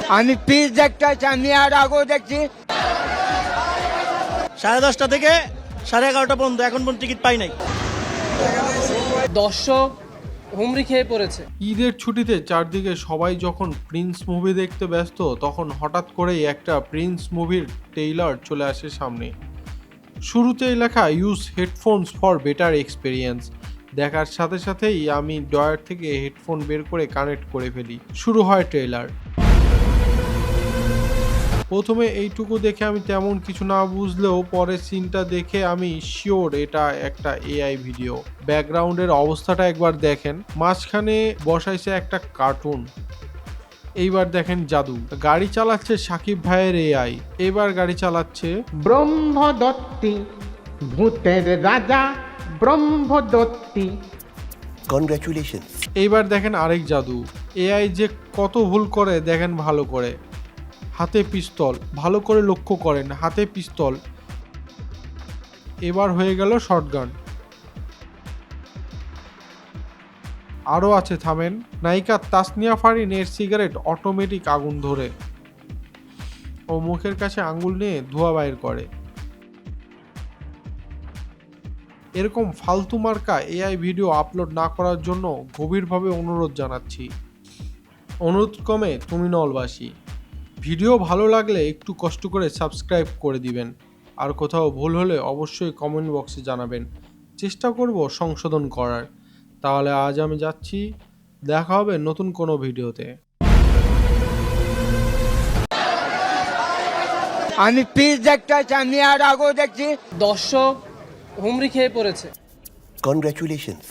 আমি পিস দেখতে চাই, আমি আর আগেও দেখছি। 10:30 থেকে 11:30 পর্যন্ত, এখন পর্যন্ত টিকিট পাই নাই। দর্শক হুমড়ি খেয়ে পড়েছে। ঈদের ছুটিতে চারদিকে সবাই যখন প্রিন্স মুভি দেখতে ব্যস্ত, তখন হঠাৎ করেই একটা প্রিন্স মুভির ট্রেইলার চলে আসে সামনে। শুরুতেই লেখা use headphones for better experience. দেখার সাথে সাথেই আমি ডয়ার থেকে হেডফোন বের করে কানেক্ট করে ফেলি। শুরু হয় ট্রেইলার। প্রথমে এইটুকু দেখে আমি তেমন কিছু না বুঝলেও পরের সিনটা দেখে আমি শিওর এটা একটা এআই ভিডিও। ব্যাকগ্রাউন্ডের অবস্থাটা একবার দেখেন, মাঝখানে বসাইছে একটা কার্টুন। এইবার দেখেন জাদু, গাড়ি চালাচ্ছে সাকিব ভাইয়ের এআই। এবার গাড়ি চালাচ্ছে ব্রহ্মদত্তি, ভূতের রাজা ব্রহ্মদত্তি। Congratulations. এইবার দেখেন আরেক জাদু, এআই যে কত ভুল করে দেখেন ভালো করে। হাতে পিস্তল, ভালো করে লক্ষ্য করেন, হাতে পিস্তল। এবার হয়ে গেল শটগান। আরও আছে, থামেন। নায়িকা তাসনিয়া ফারিনের সিগারেট অটোমেটিক আগুন ধরে ও মুখের কাছে আঙ্গুল নিয়ে ধোঁয়া বাইর করে। এরকম ফালতু মার্কা এআই ভিডিও আপলোড না করার জন্য গভীরভাবে অনুরোধ জানাচ্ছি। অনুরোধ ক্রমে তুমি নলবাসী। ভিডিও ভালো লাগলে একটু কষ্ট করে সাবস্ক্রাইব করে দিবেন। আর কোথাও ভুল হলে অবশ্যই কমেন্ট বক্সে জানাবেন, চেষ্টা করব সংশোধন করার। তাহলে আজ আমি যাচ্ছি, দেখা হবে নতুন কোনো ভিডিওতে। আমি পিস দেখতে চাই, আমি আর আগেও দেখছি। দর্শক হুমড়ি খেয়ে পড়েছে। Congratulations.